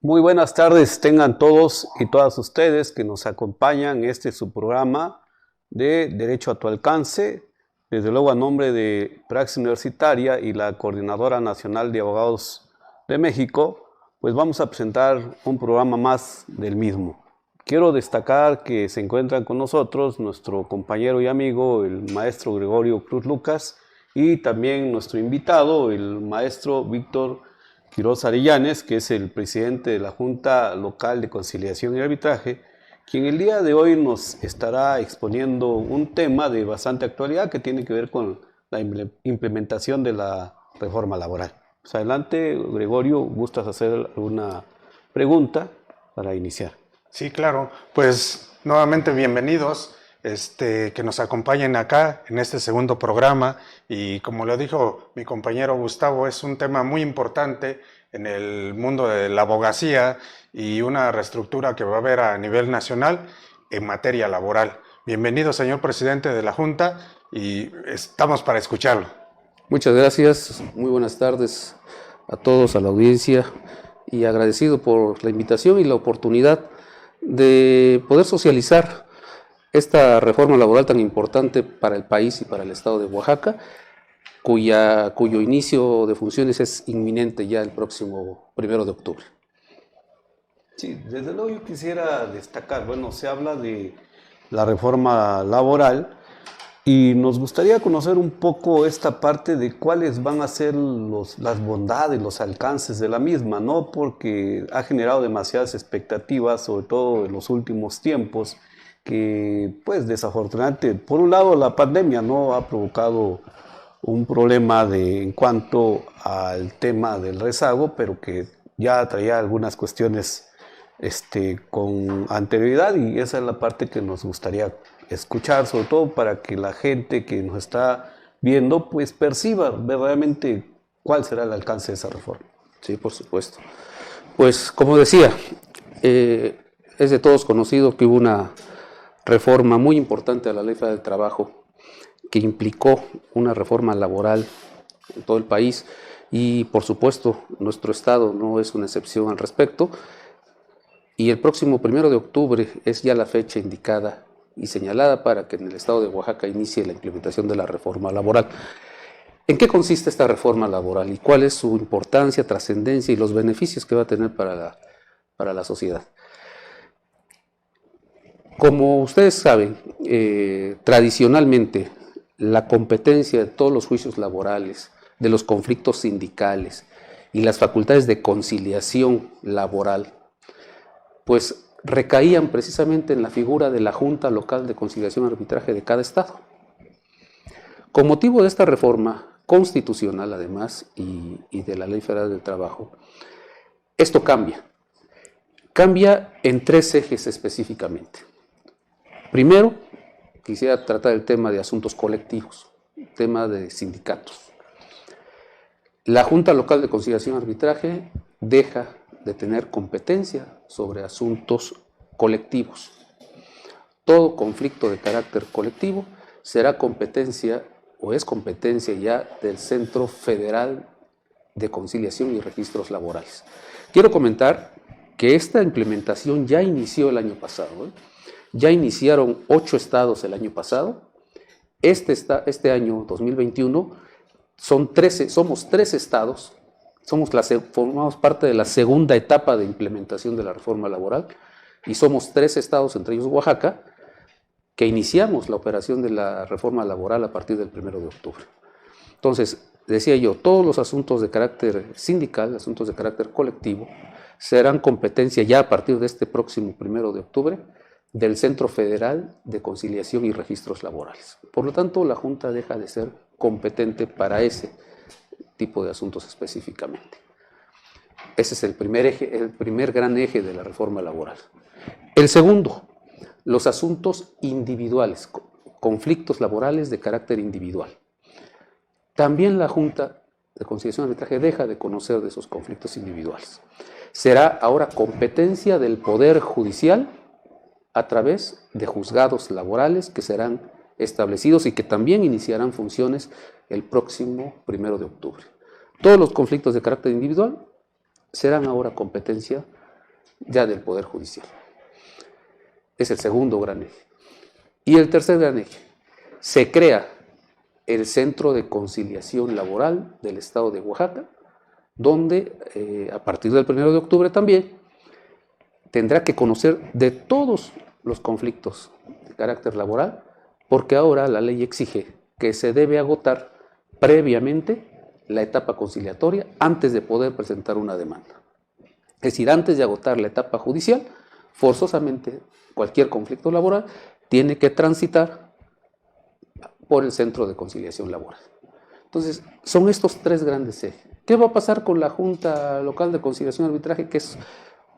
Muy buenas tardes, tengan todos y todas ustedes que nos acompañan en este su programa de Derecho a tu alcance. Desde luego a nombre de Praxis Universitaria y la Coordinadora Nacional de Abogados de México, pues vamos a presentar un programa más del mismo. Quiero destacar que se encuentran con nosotros nuestro compañero y amigo, el maestro Gregorio Cruz Lucas, y también nuestro invitado, el maestro Víctor Quiroz Arellanes, que es el presidente de la Junta Local de Conciliación y Arbitraje, quien el día de hoy nos estará exponiendo un tema de bastante actualidad que tiene que ver con la implementación de la reforma laboral. Pues adelante, Gregorio, ¿gustas hacer alguna pregunta para iniciar? Sí, claro. Pues nuevamente bienvenidos, que nos acompañen acá en este segundo programa. Y como lo dijo mi compañero Gustavo, es un tema muy importante en el mundo de la abogacía y una reestructura que va a haber a nivel nacional en materia laboral. Bienvenido, señor presidente de la Junta, y estamos para escucharlo. Muchas gracias, muy buenas tardes a todos, a la audiencia, y agradecido por la invitación y la oportunidad de poder socializar esta reforma laboral tan importante para el país y para el estado de Oaxaca, cuyo inicio de funciones es inminente ya el próximo 1 de octubre. Sí, desde luego yo quisiera destacar, bueno, se habla de la reforma laboral y nos gustaría conocer un poco esta parte de cuáles van a ser las bondades, los alcances de la misma, ¿no? Porque ha generado demasiadas expectativas, sobre todo en los últimos tiempos, que pues desafortunadamente, por un lado la pandemia no ha provocado un problema en cuanto al tema del rezago, pero que ya traía algunas cuestiones con anterioridad, y esa es la parte que nos gustaría escuchar, sobre todo para que la gente que nos está viendo pues perciba verdaderamente cuál será el alcance de esa reforma. Sí, por supuesto. Pues como decía, es de todos conocido que hubo una reforma muy importante a la Ley Federal del Trabajo que implicó una reforma laboral en todo el país, y por supuesto nuestro estado no es una excepción al respecto, y el próximo 1 de octubre es ya la fecha indicada y señalada para que en el estado de Oaxaca inicie la implementación de la reforma laboral. ¿En qué consiste esta reforma laboral y cuál es su importancia, trascendencia y los beneficios que va a tener para la sociedad? Como ustedes saben, tradicionalmente la competencia de todos los juicios laborales, de los conflictos sindicales y las facultades de conciliación laboral, pues recaían precisamente en la figura de la Junta Local de Conciliación y Arbitraje de cada estado. Con motivo de esta reforma constitucional, además, y de la Ley Federal del Trabajo, esto cambia. Cambia en 3 ejes específicamente. Primero, quisiera tratar el tema de asuntos colectivos, tema de sindicatos. La Junta Local de Conciliación y Arbitraje deja de tener competencia sobre asuntos colectivos. Todo conflicto de carácter colectivo será competencia o es competencia ya del Centro Federal de Conciliación y Registros Laborales. Quiero comentar que esta implementación ya inició el año pasado. Ya iniciaron 8 estados el año pasado. Este año 2021 somos 13 estados. Formamos parte de la segunda etapa de implementación de la reforma laboral, y somos 13 estados, entre ellos Oaxaca, que iniciamos la operación de la reforma laboral a partir del 1 de octubre. Entonces, decía yo, todos los asuntos de carácter sindical, asuntos de carácter colectivo, serán competencia ya a partir de este próximo 1 de octubre del Centro Federal de Conciliación y Registros Laborales. Por lo tanto, la Junta deja de ser competente para ese tipo de asuntos específicamente. Ese es el primer gran eje de la reforma laboral. El segundo, los asuntos individuales, conflictos laborales de carácter individual. También la Junta de Conciliación y Arbitraje deja de conocer de esos conflictos individuales. Será ahora competencia del Poder Judicial a través de juzgados laborales que serán establecidos y que también iniciarán funciones el próximo 1 de octubre. Todos los conflictos de carácter individual serán ahora competencia ya del Poder Judicial. Es el segundo gran eje. Y el tercer gran eje, se crea el Centro de Conciliación Laboral del Estado de Oaxaca, donde a partir del 1 de octubre también tendrá que conocer de todos los conflictos de carácter laboral, porque ahora la ley exige que se debe agotar previamente la etapa conciliatoria antes de poder presentar una demanda. Es decir, antes de agotar la etapa judicial, forzosamente cualquier conflicto laboral tiene que transitar por el Centro de Conciliación Laboral. Entonces, son estos tres grandes ejes. ¿Qué va a pasar con la Junta Local de Conciliación y Arbitraje? Que es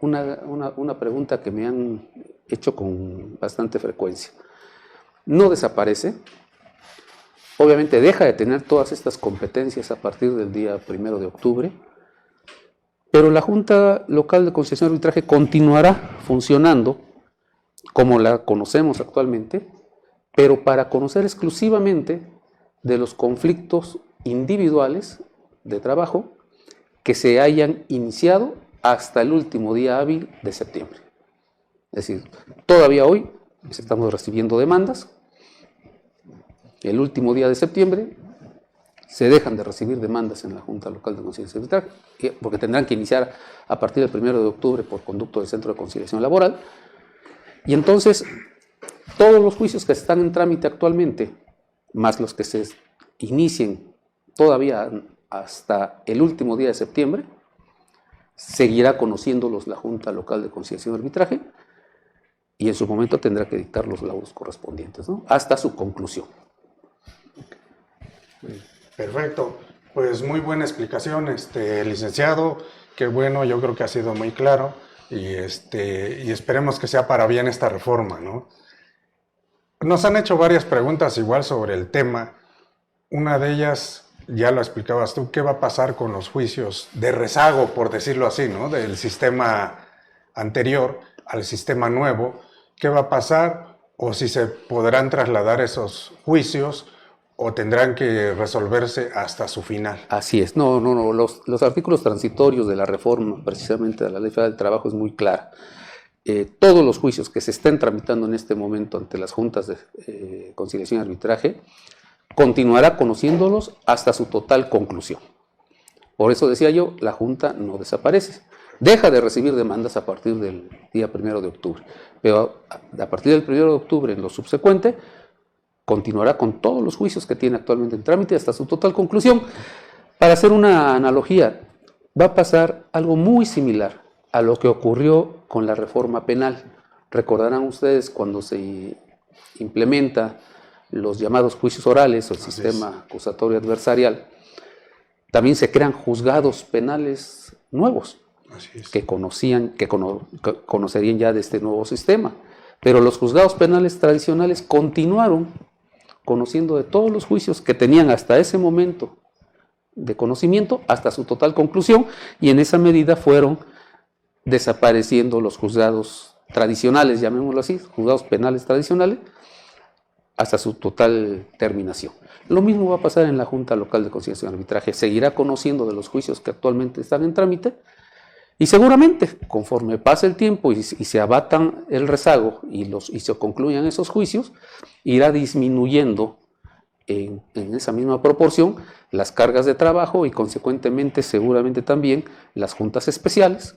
una pregunta que me han hecho con bastante frecuencia. No desaparece. Obviamente deja de tener todas estas competencias a partir del día 1 de octubre, pero la Junta Local de Conciliación y Arbitraje continuará funcionando como la conocemos actualmente, pero para conocer exclusivamente de los conflictos individuales de trabajo que se hayan iniciado hasta el último día hábil de septiembre. Es decir, todavía hoy estamos recibiendo demandas. El último día de septiembre se dejan de recibir demandas en la Junta Local de Conciliación y Arbitraje, porque tendrán que iniciar a partir del 1 de octubre por conducto del Centro de Conciliación Laboral. Y entonces, todos los juicios que están en trámite actualmente, más los que se inicien todavía hasta el último día de septiembre, seguirá conociéndolos la Junta Local de Conciliación y Arbitraje y en su momento tendrá que dictar los laudos correspondientes, ¿no? Hasta su conclusión. Perfecto, pues muy buena explicación, licenciado, qué bueno, yo creo que ha sido muy claro y esperemos que sea para bien esta reforma, ¿no? Nos han hecho varias preguntas igual sobre el tema. Una de ellas, ya lo explicabas tú, ¿qué va a pasar con los juicios de rezago, por decirlo así, ¿no? Del sistema anterior al sistema nuevo? ¿Qué va a pasar? O si se podrán trasladar esos juicios o tendrán que resolverse hasta su final. Así es. No. Los artículos transitorios de la reforma, precisamente de la Ley Federal del Trabajo, es muy clara. Todos los juicios que se estén tramitando en este momento ante las juntas de conciliación y arbitraje, continuará conociéndolos hasta su total conclusión. Por eso decía yo, la Junta no desaparece. Deja de recibir demandas a partir del día 1 de octubre. Pero a partir del 1 de octubre, en lo subsecuente, continuará con todos los juicios que tiene actualmente en trámite hasta su total conclusión. Para hacer una analogía, va a pasar algo muy similar a lo que ocurrió con la reforma penal. Recordarán ustedes cuando se implementa los llamados juicios orales o el sistema acusatorio adversarial, también se crean juzgados penales nuevos que conocerían ya de este nuevo sistema. Pero los juzgados penales tradicionales continuaron conociendo de todos los juicios que tenían hasta ese momento de conocimiento, hasta su total conclusión, y en esa medida fueron desapareciendo los juzgados tradicionales, llamémoslo así, juzgados penales tradicionales, hasta su total terminación. Lo mismo va a pasar en la Junta Local de Conciliación y Arbitraje. Seguirá conociendo de los juicios que actualmente están en trámite y seguramente, conforme pase el tiempo y se abatan el rezago y se concluyan esos juicios, irá disminuyendo en esa misma proporción las cargas de trabajo y consecuentemente seguramente también las juntas especiales,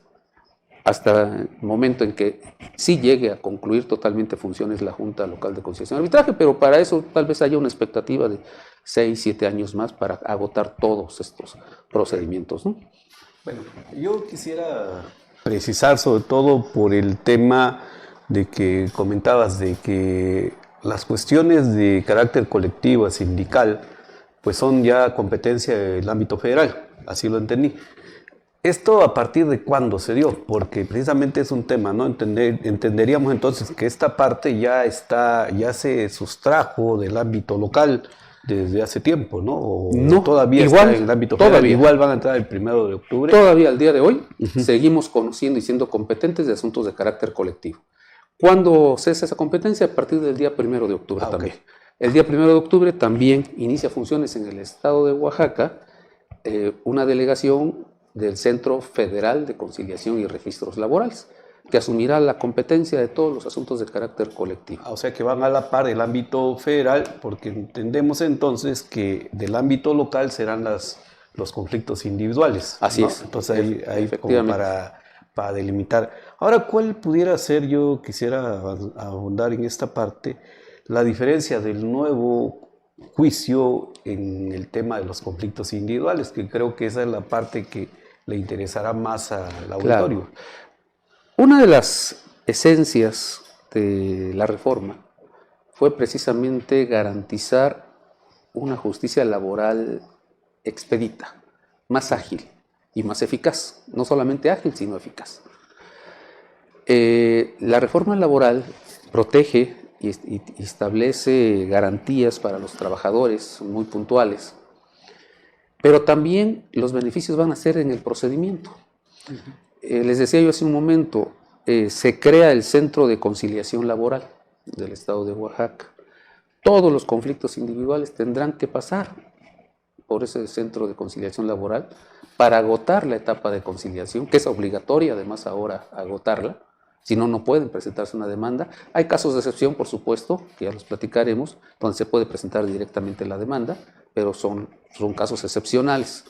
hasta el momento en que sí llegue a concluir totalmente funciones la Junta Local de Conciliación y Arbitraje, pero para eso tal vez haya una expectativa de 6, 7 años más para agotar todos estos procedimientos, ¿no? Bueno, yo quisiera precisar sobre todo por el tema de que comentabas de que las cuestiones de carácter colectivo, sindical, pues son ya competencia del ámbito federal, así lo entendí. ¿Esto a partir de cuándo se dio? Porque precisamente es un tema, ¿no? Entenderíamos entonces que esta parte ya se sustrajo del ámbito local desde hace tiempo, ¿no? ¿O no, todavía igual, está en el ámbito federal? Igual van a entrar el 1 de octubre. Todavía al día de hoy seguimos conociendo y siendo competentes de asuntos de carácter colectivo. ¿Cuándo cesa esa competencia? A partir del día 1 de octubre también. Okay. El día 1 de octubre también inicia funciones en el estado de Oaxaca una delegación del Centro Federal de Conciliación y Registros Laborales. que asumirá la competencia de todos los asuntos de carácter colectivo. O sea que van a la par del ámbito federal, porque entendemos entonces que del ámbito local serán los conflictos individuales. Así ¿no? es. Entonces ahí como para delimitar. Ahora, ¿cuál pudiera ser, yo quisiera abundar en esta parte, la diferencia del nuevo juicio en el tema de los conflictos individuales? Que creo que esa es la parte que le interesará más al auditorio. Claro. Una de las esencias de la reforma fue precisamente garantizar una justicia laboral expedita, más ágil y más eficaz. No solamente ágil, sino eficaz. La reforma laboral protege y establece garantías para los trabajadores muy puntuales, pero también los beneficios van a ser en el procedimiento. Les decía yo hace un momento, se crea el Centro de Conciliación Laboral del Estado de Oaxaca. Todos los conflictos individuales tendrán que pasar por ese Centro de Conciliación Laboral para agotar la etapa de conciliación, que es obligatoria además ahora agotarla, si no, no pueden presentarse una demanda. Hay casos de excepción, por supuesto, que ya los platicaremos, donde se puede presentar directamente la demanda, pero son casos excepcionales.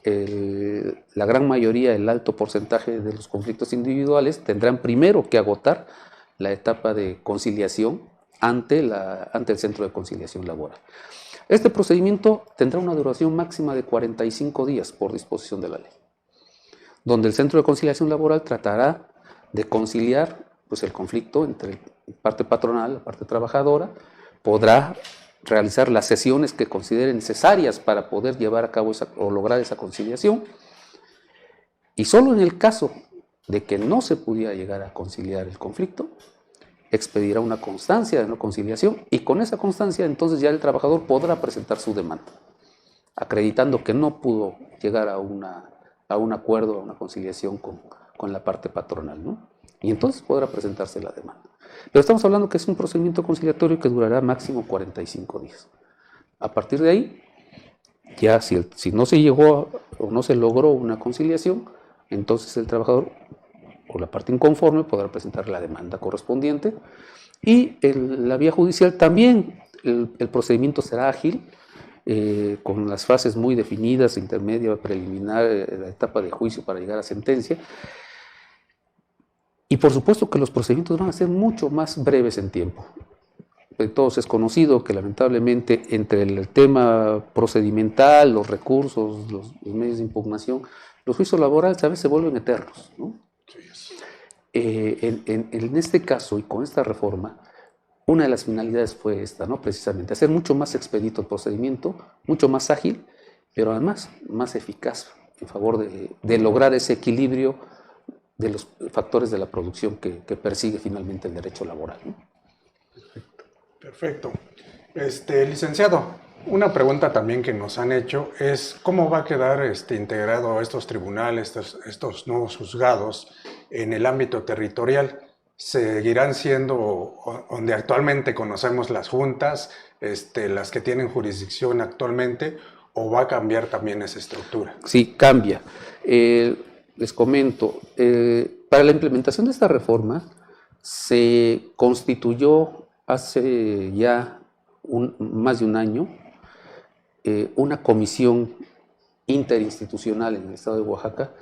La gran mayoría, el alto porcentaje de los conflictos individuales tendrán primero que agotar la etapa de conciliación ante el Centro de Conciliación Laboral. Este procedimiento tendrá una duración máxima de 45 días por disposición de la ley, donde el Centro de Conciliación Laboral tratará de conciliar pues, el conflicto entre la parte patronal y la parte trabajadora, podrá realizar las sesiones que considere necesarias para poder llevar a cabo o lograr esa conciliación, y solo en el caso de que no se pudiera llegar a conciliar el conflicto, expedirá una constancia de no conciliación, y con esa constancia entonces ya el trabajador podrá presentar su demanda, acreditando que no pudo llegar a un acuerdo, a una conciliación con la parte patronal, ¿no? Y entonces podrá presentarse la demanda. Pero estamos hablando que es un procedimiento conciliatorio que durará máximo 45 días. A partir de ahí, ya si no se llegó o no se logró una conciliación, entonces el trabajador o la parte inconforme podrá presentar la demanda correspondiente, y la vía judicial también, el procedimiento será ágil, con las fases muy definidas, intermedia, preliminar, la etapa de juicio para llegar a sentencia. Y por supuesto que los procedimientos van a ser mucho más breves en tiempo. De todos es conocido que lamentablemente entre el tema procedimental, los recursos, los medios de impugnación, los juicios laborales a veces se vuelven eternos, ¿no? En este caso y con esta reforma, una de las finalidades fue esta, ¿no? Precisamente hacer mucho más expedito el procedimiento, mucho más ágil, pero además más eficaz en favor de lograr ese equilibrio de los factores de la producción que persigue finalmente el derecho laboral, ¿no? Perfecto. Licenciado, una pregunta también que nos han hecho es cómo va a quedar integrado estos tribunales, estos nuevos juzgados en el ámbito territorial. ¿Seguirán siendo donde actualmente conocemos las juntas, las que tienen jurisdicción actualmente, o va a cambiar también esa estructura? Sí, cambia. Les comento, para la implementación de esta reforma se constituyó hace ya más de un año una comisión interinstitucional en el estado de Oaxaca,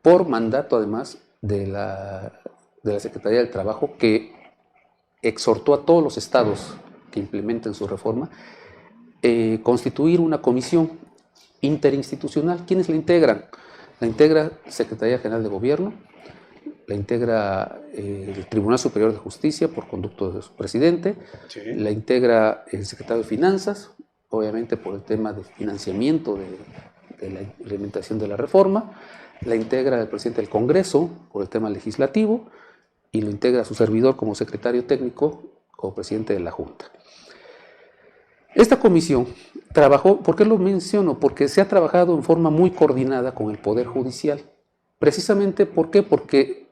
por mandato además de la Secretaría del Trabajo, que exhortó a todos los estados que implementen su reforma constituir una comisión interinstitucional. ¿Quiénes la integran? La integra Secretaría General de Gobierno, la integra el Tribunal Superior de Justicia por conducto de su presidente, sí, la integra el Secretario de Finanzas, obviamente por el tema de financiamiento de la implementación de la reforma, la integra el presidente del Congreso por el tema legislativo, y lo integra su servidor como secretario técnico o presidente de la Junta. Esta comisión trabajó, ¿por qué lo menciono? Porque se ha trabajado en forma muy coordinada con el Poder Judicial. Precisamente, ¿por qué? Porque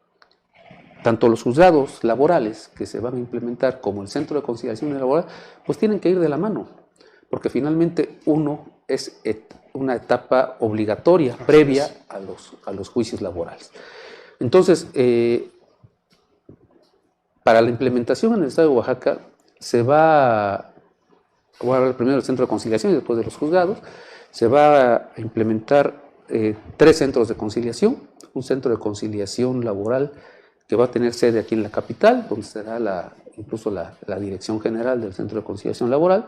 tanto los juzgados laborales que se van a implementar como el Centro de Conciliación Laboral, pues tienen que ir de la mano, porque finalmente uno es una etapa obligatoria previa a los juicios laborales. Entonces, para la implementación en el Estado de Oaxaca se va, voy a hablar primero del centro de conciliación y después de los juzgados, se va a implementar 3 centros de conciliación, un centro de conciliación laboral que va a tener sede aquí en la capital, donde será incluso la dirección general del centro de conciliación laboral,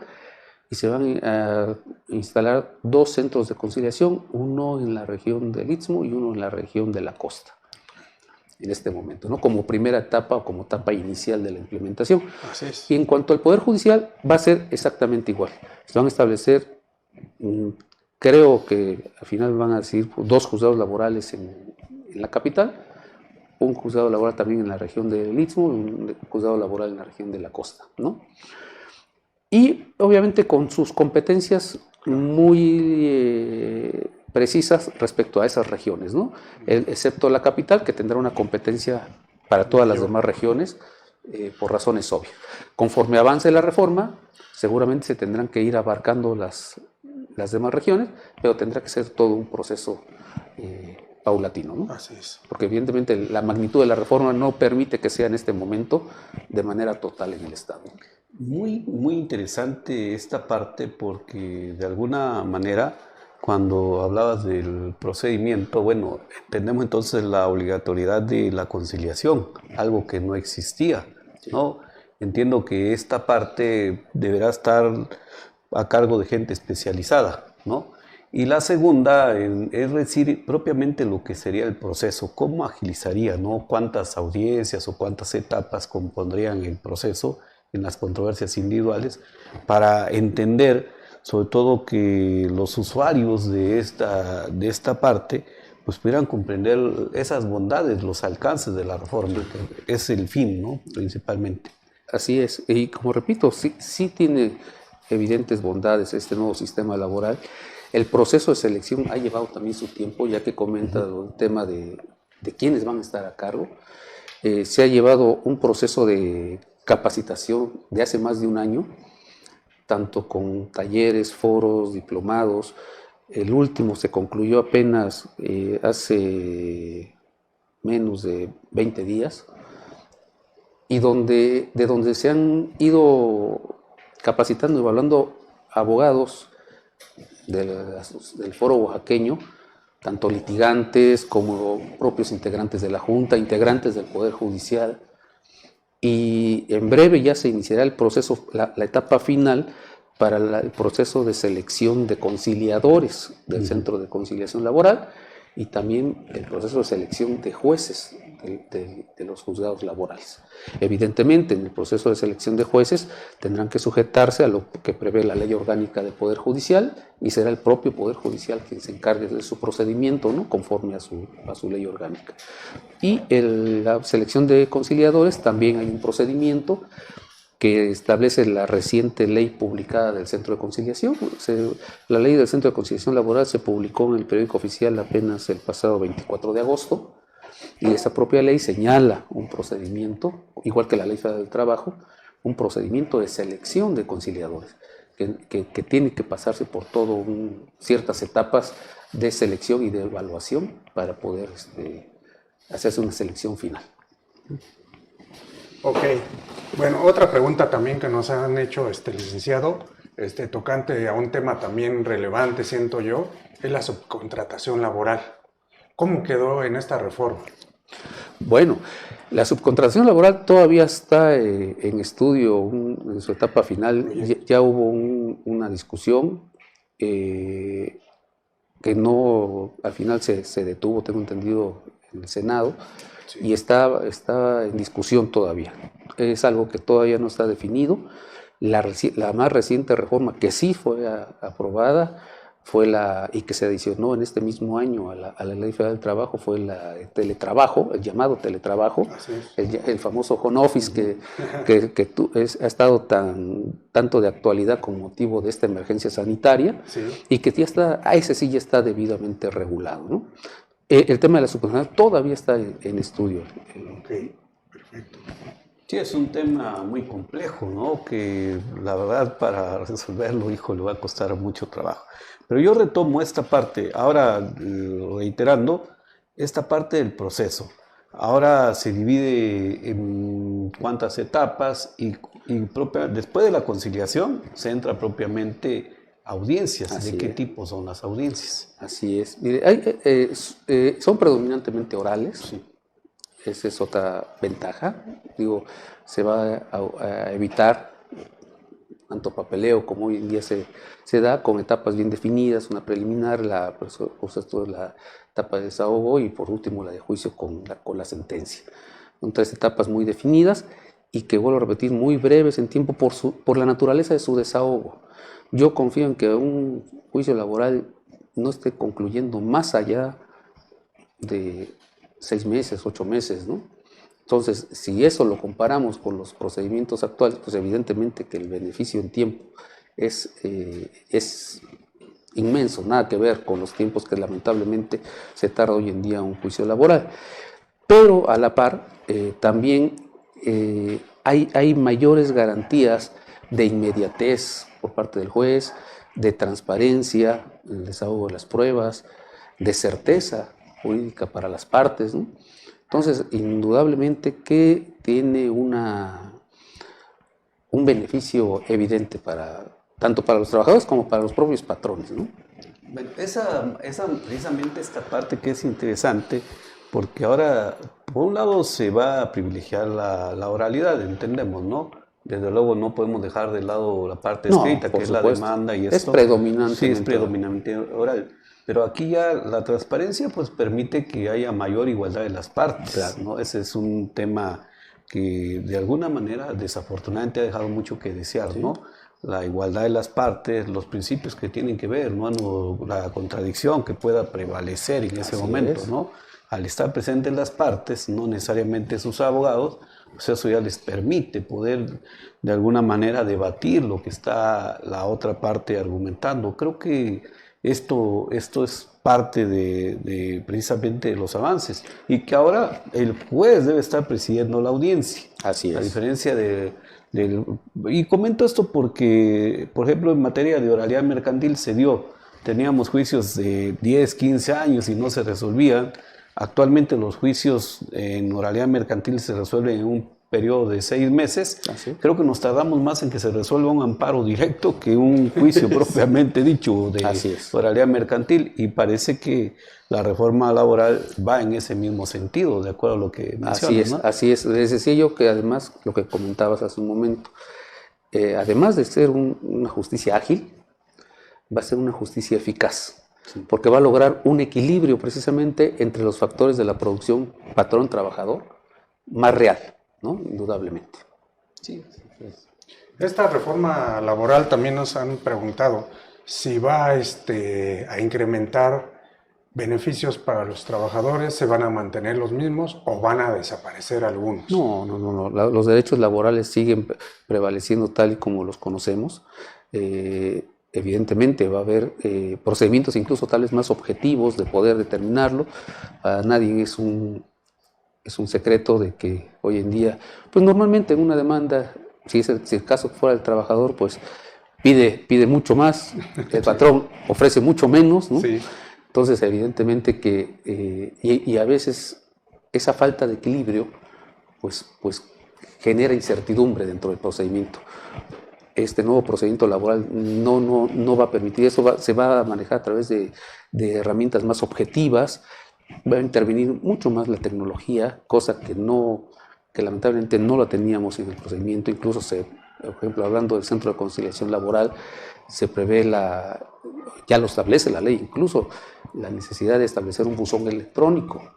y se van a instalar 2 centros de conciliación, uno en la región del Istmo y uno en la región de la costa, en este momento, ¿no? Como primera etapa o como etapa inicial de la implementación. Así es. Y en cuanto al Poder Judicial, va a ser exactamente igual. Se van a establecer, creo que al final van a decir 2 juzgados laborales en la capital, un juzgado laboral también en la región del Istmo y un juzgado laboral en la región de la costa, ¿no? Y obviamente con sus competencias muy precisas respecto a esas regiones, ¿no? Excepto la capital, que tendrá una competencia para todas las demás regiones, por razones obvias. Conforme avance la reforma, seguramente se tendrán que ir abarcando las demás regiones, pero tendrá que ser todo un proceso paulatino, ¿no? Así es. Porque evidentemente la magnitud de la reforma no permite que sea en este momento de manera total en el Estado. Muy interesante esta parte porque de alguna manera cuando hablabas del procedimiento, bueno, entendemos entonces la obligatoriedad de la conciliación, algo que no existía, ¿no? Entiendo que esta parte deberá estar a cargo de gente especializada, ¿no? Y la segunda es decir propiamente lo que sería el proceso, cómo agilizaría, ¿no? Cuántas audiencias o cuántas etapas compondrían el proceso en las controversias individuales para entender sobre todo que los usuarios de esta parte pues pudieran comprender esas bondades, los alcances de la reforma, que es el fin, ¿no? Principalmente. Así es, y como repito, sí tiene evidentes bondades este nuevo sistema laboral. El proceso de selección ha llevado también su tiempo, ya que comenta el tema de quiénes van a estar a cargo. Se ha llevado un proceso de capacitación de hace más de un año, tanto con talleres, foros, diplomados. El último se concluyó apenas hace menos de 20 días, y de donde se han ido capacitando y evaluando abogados del foro oaxaqueño, tanto litigantes como propios integrantes de la Junta, integrantes del Poder Judicial, y en breve ya se iniciará el proceso, la etapa final para el proceso de selección de conciliadores del Centro de Conciliación Laboral y también el proceso de selección de jueces de los juzgados laborales. Evidentemente, en el proceso de selección de jueces tendrán que sujetarse a lo que prevé la Ley Orgánica del Poder Judicial y será el propio Poder Judicial quien se encargue de su procedimiento, ¿no? Conforme a su ley orgánica. Y la selección de conciliadores también hay un procedimiento que establece la reciente ley publicada del Centro de Conciliación. La ley del Centro de Conciliación Laboral se publicó en el periódico oficial apenas el pasado 24 de agosto, y esa propia ley señala un procedimiento, igual que la Ley Federal del Trabajo, un procedimiento de selección de conciliadores, que tiene que pasarse por ciertas etapas de selección y de evaluación para poder hacerse una selección final. Ok, bueno, otra pregunta también que nos han hecho, licenciado, tocante a un tema también relevante, siento yo, es la subcontratación laboral. ¿Cómo quedó en esta reforma? Bueno, la subcontratación laboral todavía está en estudio, en su etapa final. Ya hubo una discusión que no, al final se detuvo, tengo entendido, en el Senado. Sí. Y está en discusión todavía. Es algo que todavía no está definido. La más reciente reforma que sí fue aprobada y que se adicionó en este mismo año a la Ley Federal del Trabajo fue el teletrabajo, el llamado teletrabajo, el famoso home office ha estado tanto de actualidad con motivo de esta emergencia sanitaria, sí. Y que ya está, ese sí ya está debidamente regulado, ¿no? El tema de la subcontratación todavía está en estudio. Ok, perfecto. Sí, es un tema muy complejo, ¿no? Que la verdad para resolverlo, le va a costar mucho trabajo. Pero yo retomo esta parte, ahora reiterando, esta parte del proceso. ahora se divide en cuántas etapas y después de la conciliación se entra propiamente a audiencias. Así ¿De qué es. tipo son las audiencias? Así es. Mire, son predominantemente orales. Sí. Esa es otra ventaja. Digo, se va a evitar tanto papeleo como hoy en día se da, con etapas bien definidas, una preliminar, la etapa de desahogo y por último la de juicio con la sentencia. Son 3 etapas muy definidas y que, vuelvo a repetir, muy breves en tiempo por la naturaleza de su desahogo. Yo confío en que un juicio laboral no esté concluyendo más allá de 6 meses, 8 meses, ¿no? Entonces, si eso lo comparamos con los procedimientos actuales, pues evidentemente que el beneficio en tiempo es inmenso, nada que ver con los tiempos que lamentablemente se tarda hoy en día un juicio laboral. Pero a la par, también hay mayores garantías de inmediatez por parte del juez, de transparencia, el desahogo de las pruebas, de certeza jurídica para las partes, ¿no? Entonces, indudablemente que tiene un beneficio evidente tanto para los trabajadores como para los propios patrones, ¿no? Bueno, precisamente esta parte que es interesante, porque ahora, por un lado, se va a privilegiar la oralidad, entendemos, ¿no? Desde luego no podemos dejar de lado la parte escrita, que es la demanda y esto. Es predominante. Sí, es predominante oral. Pero aquí ya la transparencia pues permite que haya mayor igualdad de las partes, claro, ¿no? Ese es un tema que de alguna manera desafortunadamente ha dejado mucho que desear, sí, ¿no? La igualdad de las partes, los principios que tienen que ver, ¿no? La contradicción que pueda prevalecer en ese momento, ¿no? Al estar presentes las partes, no necesariamente sus abogados, pues eso ya les permite poder de alguna manera debatir lo que está la otra parte argumentando. Creo que esto es parte de precisamente los avances y que ahora el juez debe estar presidiendo la audiencia. Así es. A diferencia y comento esto porque, por ejemplo, en materia de oralidad mercantil teníamos juicios de 10, 15 años y no se resolvían. Actualmente los juicios en oralidad mercantil se resuelven en un periodo de 6 meses. ¿Sí? Creo que nos tardamos más en que se resuelva un amparo directo que un juicio propiamente dicho de oralidad mercantil, y parece que la reforma laboral va en ese mismo sentido, de acuerdo a lo que mencionas, ¿no? Así es. Les decía yo que además, lo que comentabas hace un momento, además de ser una justicia ágil, va a ser una justicia eficaz. Sí. Porque va a lograr un equilibrio precisamente entre los factores de la producción patrón-trabajador más real, ¿no? Indudablemente. Sí. Esta reforma laboral también nos han preguntado si va a incrementar beneficios para los trabajadores, ¿se van a mantener los mismos o van a desaparecer algunos? No. Los derechos laborales siguen prevaleciendo tal y como los conocemos. Evidentemente va a haber procedimientos incluso tal vez más objetivos de poder determinarlo. Para nadie es un secreto de que hoy en día, pues normalmente en una demanda, si el caso fuera el trabajador, pues pide mucho más, el patrón ofrece mucho menos, ¿no? Sí. Entonces evidentemente que, y a veces esa falta de equilibrio, pues genera incertidumbre dentro del procedimiento. Este nuevo procedimiento laboral no va a permitir eso, se va a manejar a través de herramientas más objetivas, va a intervenir mucho más la tecnología, cosa que lamentablemente no la teníamos en el procedimiento. Incluso por ejemplo, hablando del Centro de Conciliación Laboral, se prevé ya lo establece la ley, incluso la necesidad de establecer un buzón electrónico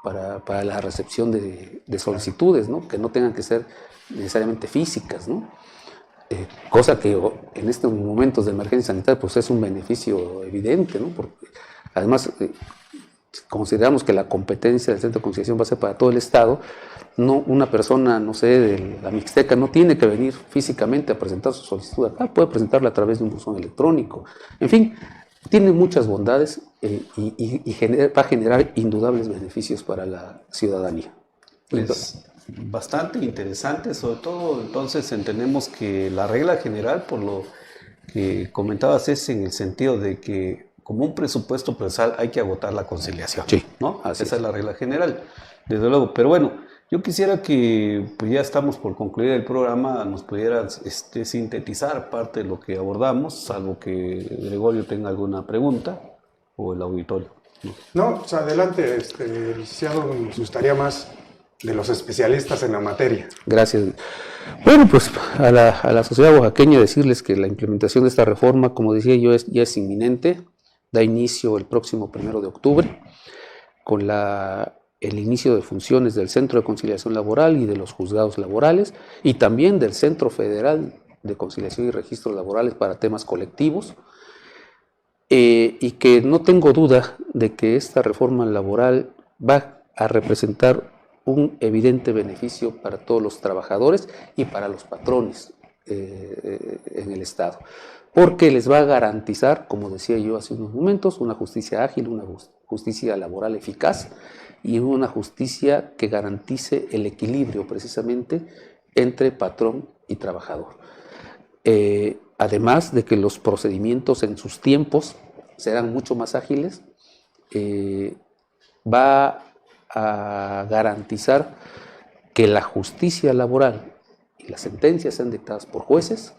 para la recepción de solicitudes, ¿no? Que no tengan que ser necesariamente físicas, ¿no? Cosa que en estos momentos de emergencia sanitaria pues es un beneficio evidente, ¿no? Porque además consideramos que la competencia del Centro de Conciliación va a ser para todo el Estado. No, una persona, no sé, de la Mixteca no tiene que venir físicamente a presentar su solicitud acá, puede presentarla a través de un buzón electrónico. En fin, tiene muchas bondades y va a generar indudables beneficios para la ciudadanía. Pues bastante interesante, sobre todo entonces entendemos que la regla general, por lo que comentabas, es en el sentido de que como un presupuesto procesal hay que agotar la conciliación, Sí, ¿no? así Esa es es. la regla general, desde luego. Pero bueno, yo quisiera que, pues ya estamos por concluir el programa, nos pudieras sintetizar parte de lo que abordamos, salvo que Gregorio tenga alguna pregunta o el auditorio, ¿no? No, pues adelante, licenciado, nos gustaría más de los especialistas en la materia. Gracias. Bueno, pues a la sociedad oaxaqueña decirles que la implementación de esta reforma, como decía yo, ya es inminente, da inicio el próximo 1 de octubre, con el inicio de funciones del Centro de Conciliación Laboral y de los juzgados laborales, y también del Centro Federal de Conciliación y Registros Laborales para temas colectivos, y que no tengo duda de que esta reforma laboral va a representar un evidente beneficio para todos los trabajadores y para los patrones en el Estado, porque les va a garantizar, como decía yo hace unos momentos, una justicia ágil, una justicia laboral eficaz y una justicia que garantice el equilibrio precisamente entre patrón y trabajador. Además de que los procedimientos en sus tiempos serán mucho más ágiles, va a garantizar que la justicia laboral y las sentencias sean dictadas por jueces,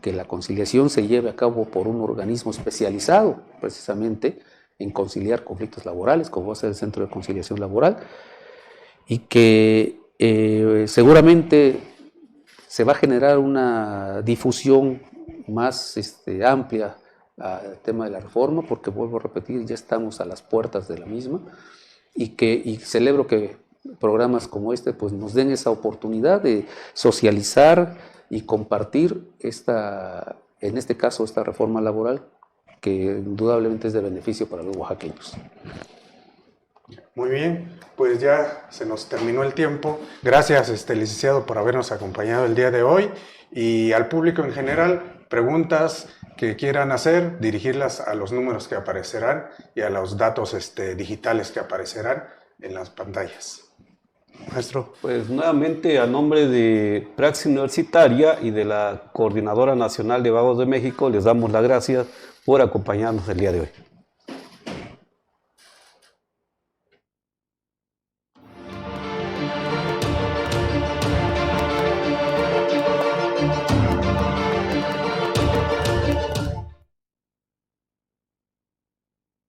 que la conciliación se lleve a cabo por un organismo especializado precisamente en conciliar conflictos laborales, como va a ser el Centro de Conciliación Laboral, y que seguramente se va a generar una difusión más amplia al tema de la reforma, porque vuelvo a repetir, ya estamos a las puertas de la misma, y celebro que programas como este pues nos den esa oportunidad de socializar y compartir en este caso esta reforma laboral que indudablemente es de beneficio para los oaxaqueños. Muy bien, pues ya se nos terminó el tiempo. Gracias, licenciado, por habernos acompañado el día de hoy, y al público en general, preguntas que quieran hacer, dirigirlas a los números que aparecerán y a los datos digitales que aparecerán en las pantallas. Maestro. Pues nuevamente, a nombre de Praxis Universitaria y de la Coordinadora Nacional de Vagos de México, les damos las gracias por acompañarnos el día de hoy.